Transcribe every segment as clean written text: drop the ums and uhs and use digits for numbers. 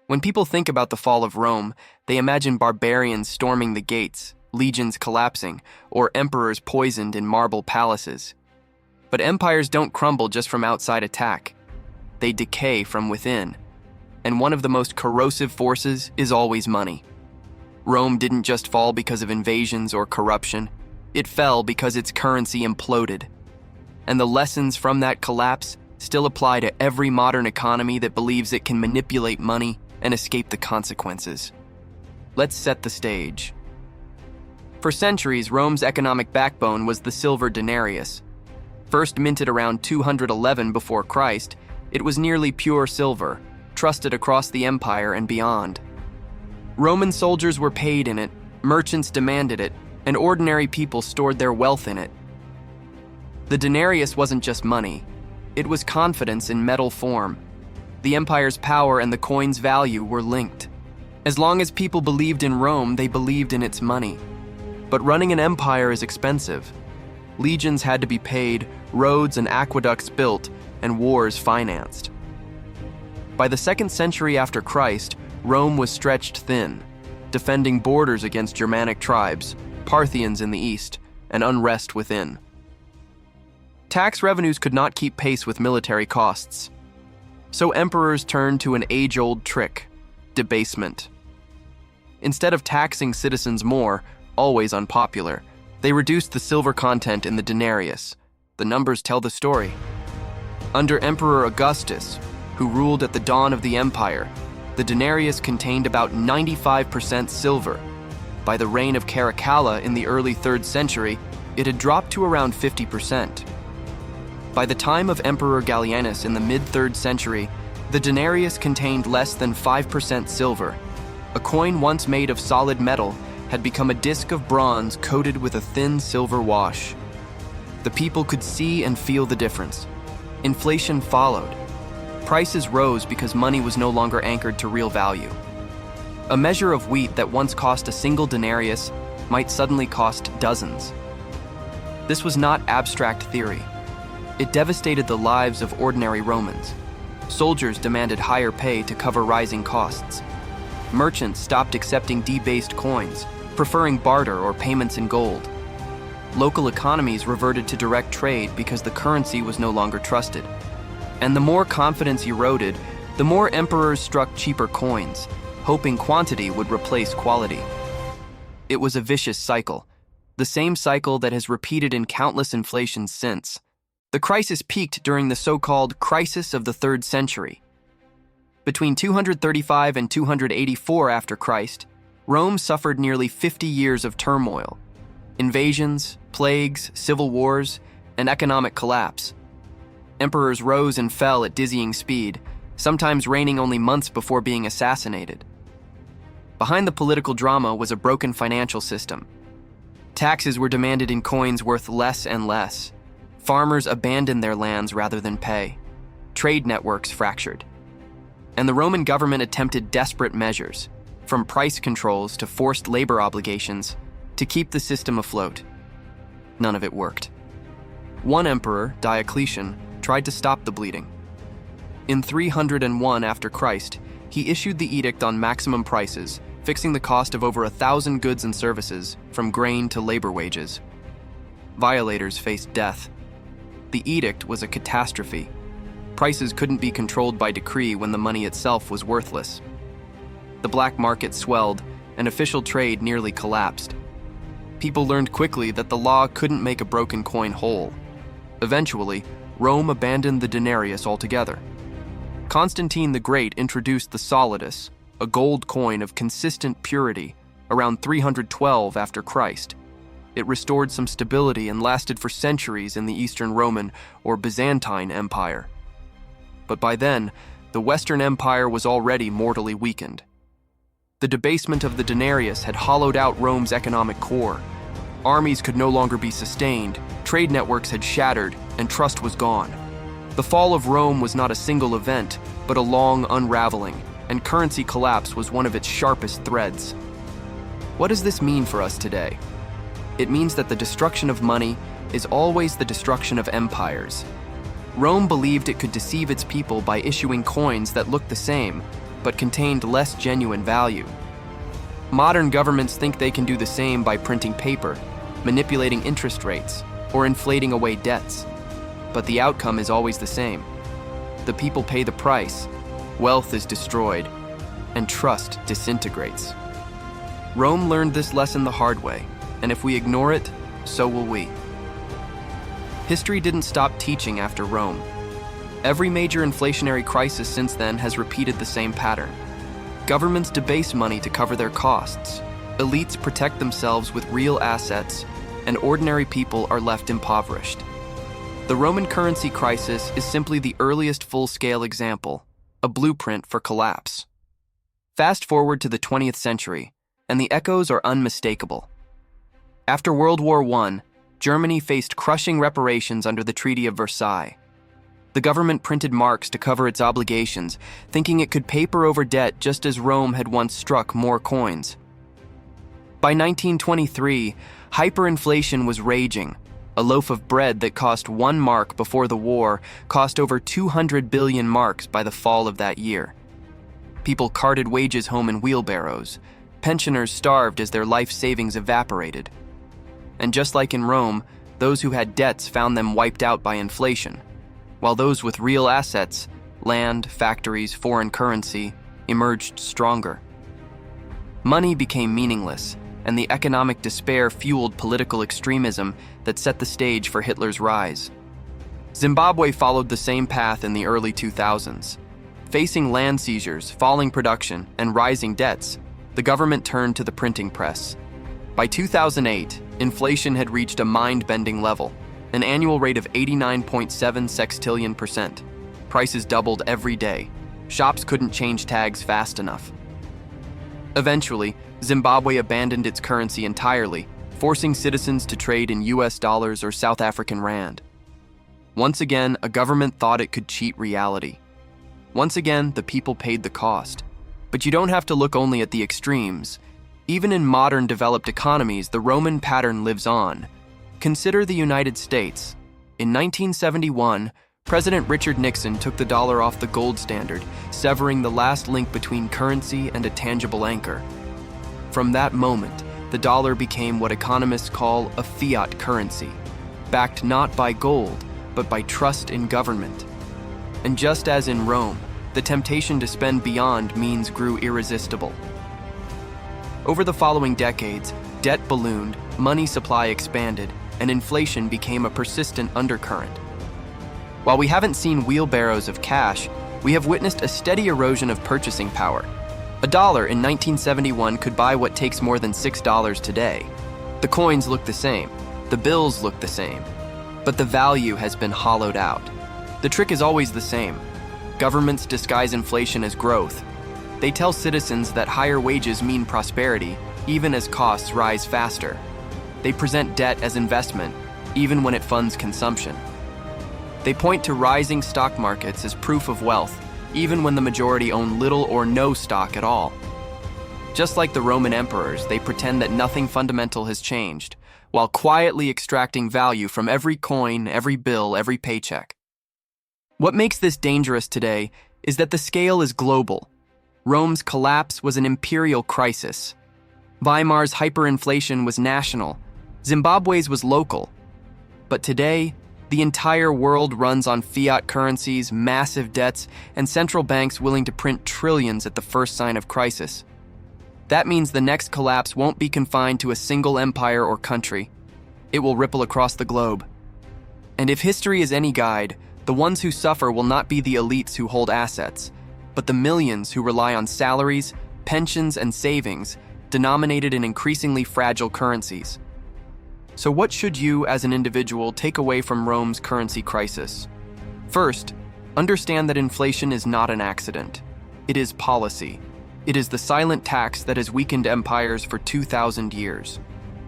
When people think about the fall of Rome, they imagine barbarians storming the gates, legions collapsing, or emperors poisoned in marble palaces. But empires don't crumble just from outside attack. They decay from within. And one of the most corrosive forces is always money. Rome didn't just fall because of invasions or corruption. It fell because its currency imploded. And the lessons from that collapse still apply to every modern economy that believes it can manipulate money and escape the consequences. Let's set the stage. For centuries, Rome's economic backbone was the silver denarius. First minted around 211 before Christ, it was nearly pure silver, trusted across the empire and beyond. Roman soldiers were paid in it, merchants demanded it, and ordinary people stored their wealth in it. The denarius wasn't just money. It was confidence in metal form. The empire's power and the coin's value were linked. As long as people believed in Rome, they believed in its money. But running an empire is expensive. Legions had to be paid, roads and aqueducts built, and wars financed. By the 2nd century after Christ, Rome was stretched thin, defending borders against Germanic tribes, Parthians in the east, and unrest within. Tax revenues could not keep pace with military costs. So emperors turned to an age-old trick: debasement. Instead of taxing citizens more, always unpopular, they reduced the silver content in the denarius. The numbers tell the story. Under Emperor Augustus, who ruled at the dawn of the empire, the denarius contained about 95% silver. By the reign of Caracalla in the early 3rd century, it had dropped to around 50%. By the time of Emperor Gallienus in the mid-3rd century, the denarius contained less than 5% silver. A coin once made of solid metal had become a disc of bronze coated with a thin silver wash. The people could see and feel the difference. Inflation followed. Prices rose because money was no longer anchored to real value. A measure of wheat that once cost a single denarius might suddenly cost dozens. This was not abstract theory. It devastated the lives of ordinary Romans. Soldiers demanded higher pay to cover rising costs. Merchants stopped accepting debased coins, preferring barter or payments in gold. Local economies reverted to direct trade because the currency was no longer trusted. And the more confidence eroded, the more emperors struck cheaper coins, hoping quantity would replace quality. It was a vicious cycle, the same cycle that has repeated in countless inflations since. The crisis peaked during the so-called crisis of the 3rd century. Between 235 and 284 after Christ, Rome suffered nearly 50 years of turmoil: invasions, plagues, civil wars, and economic collapse. Emperors rose and fell at dizzying speed, sometimes reigning only months before being assassinated. Behind the political drama was a broken financial system. Taxes were demanded in coins worth less and less. Farmers abandoned their lands rather than pay. Trade networks fractured. And the Roman government attempted desperate measures, from price controls to forced labor obligations, to keep the system afloat. None of it worked. One emperor, Diocletian, tried to stop the bleeding. In 301 after Christ, he issued the edict on maximum prices, fixing the cost of over 1,000 goods and services, from grain to labor wages. Violators faced death. The edict was a catastrophe. Prices couldn't be controlled by decree when the money itself was worthless. The black market swelled, and official trade nearly collapsed. People learned quickly that the law couldn't make a broken coin whole. Eventually, Rome abandoned the denarius altogether. Constantine the Great introduced the solidus, a gold coin of consistent purity, around 312 after Christ. It restored some stability and lasted for centuries in the Eastern Roman or Byzantine Empire. But by then, the Western Empire was already mortally weakened. The debasement of the denarius had hollowed out Rome's economic core. Armies could no longer be sustained, trade networks had shattered, and trust was gone. The fall of Rome was not a single event, but a long unraveling, and currency collapse was one of its sharpest threads. What does this mean for us today? It means that the destruction of money is always the destruction of empires. Rome believed it could deceive its people by issuing coins that looked the same, but contained less genuine value. Modern governments think they can do the same by printing paper, manipulating interest rates, or inflating away debts. But the outcome is always the same. The people pay the price, wealth is destroyed, and trust disintegrates. Rome learned this lesson the hard way, and if we ignore it, so will we. History didn't stop teaching after Rome. Every major inflationary crisis since then has repeated the same pattern. Governments debase money to cover their costs, elites protect themselves with real assets, and ordinary people are left impoverished. The Roman currency crisis is simply the earliest full-scale example, a blueprint for collapse. Fast forward to the 20th century, and the echoes are unmistakable. After World War I, Germany faced crushing reparations under the Treaty of Versailles. The government printed marks to cover its obligations, thinking it could paper over debt just as Rome had once struck more coins. By 1923, hyperinflation was raging. A loaf of bread that cost 1 mark before the war cost over 200 billion marks by the fall of that year. People carted wages home in wheelbarrows. Pensioners starved as their life savings evaporated. And just like in Rome, those who had debts found them wiped out by inflation, while those with real assets, land, factories, foreign currency, emerged stronger. Money became meaningless, and the economic despair fueled political extremism that set the stage for Hitler's rise. Zimbabwe followed the same path in the early 2000s. Facing land seizures, falling production, and rising debts, the government turned to the printing press. By 2008, inflation had reached a mind-bending level, an annual rate of 89.7 sextillion%. Prices doubled every day. Shops couldn't change tags fast enough. Eventually, Zimbabwe abandoned its currency entirely, forcing citizens to trade in US dollars or South African rand. Once again, a government thought it could cheat reality. Once again, the people paid the cost. But you don't have to look only at the extremes. Even in modern developed economies, the Roman pattern lives on. Consider the United States. In 1971, President Richard Nixon took the dollar off the gold standard, severing the last link between currency and a tangible anchor. From that moment, the dollar became what economists call a fiat currency, backed not by gold, but by trust in government. And just as in Rome, the temptation to spend beyond means grew irresistible. Over the following decades, debt ballooned, money supply expanded, and inflation became a persistent undercurrent. While we haven't seen wheelbarrows of cash, we have witnessed a steady erosion of purchasing power. $1 in 1971 could buy what takes more than $6 today. The coins look the same, the bills look the same, but the value has been hollowed out. The trick is always the same. Governments disguise inflation as growth. They tell citizens that higher wages mean prosperity, even as costs rise faster. They present debt as investment, even when it funds consumption. They point to rising stock markets as proof of wealth, even when the majority own little or no stock at all. Just like the Roman emperors, they pretend that nothing fundamental has changed, while quietly extracting value from every coin, every bill, every paycheck. What makes this dangerous today is that the scale is global. Rome's collapse was an imperial crisis. Weimar's hyperinflation was national. Zimbabwe's was local. But today, the entire world runs on fiat currencies, massive debts, and central banks willing to print trillions at the first sign of crisis. That means the next collapse won't be confined to a single empire or country. It will ripple across the globe. And if history is any guide, the ones who suffer will not be the elites who hold assets, but the millions who rely on salaries, pensions, and savings denominated in increasingly fragile currencies. So what should you, as an individual, take away from Rome's currency crisis? First, understand that inflation is not an accident. It is policy. It is the silent tax that has weakened empires for 2,000 years.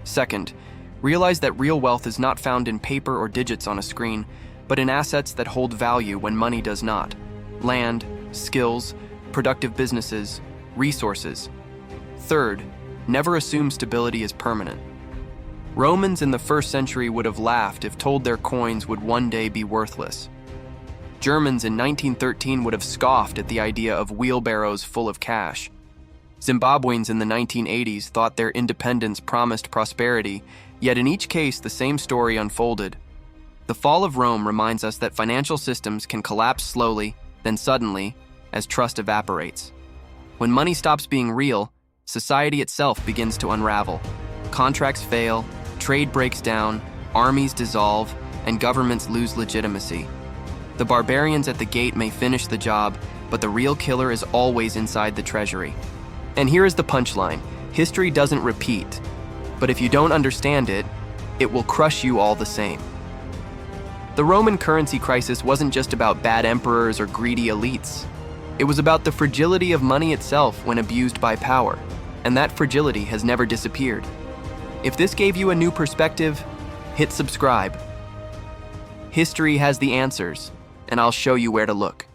Second, realize that real wealth is not found in paper or digits on a screen, but in assets that hold value when money does not. Land, skills, productive businesses, resources. Third, never assume stability is permanent. Romans in the 1st century would have laughed if told their coins would one day be worthless. Germans in 1913 would have scoffed at the idea of wheelbarrows full of cash. Zimbabweans in the 1980s thought their independence promised prosperity, yet in each case the same story unfolded. The fall of Rome reminds us that financial systems can collapse slowly, then suddenly, as trust evaporates. When money stops being real, society itself begins to unravel. Contracts fail, trade breaks down, armies dissolve, and governments lose legitimacy. The barbarians at the gate may finish the job, but the real killer is always inside the treasury. And here is the punchline: history doesn't repeat, but if you don't understand it, it will crush you all the same. The Roman currency crisis wasn't just about bad emperors or greedy elites. It was about the fragility of money itself when abused by power, and that fragility has never disappeared. If this gave you a new perspective, hit subscribe. History has the answers, and I'll show you where to look.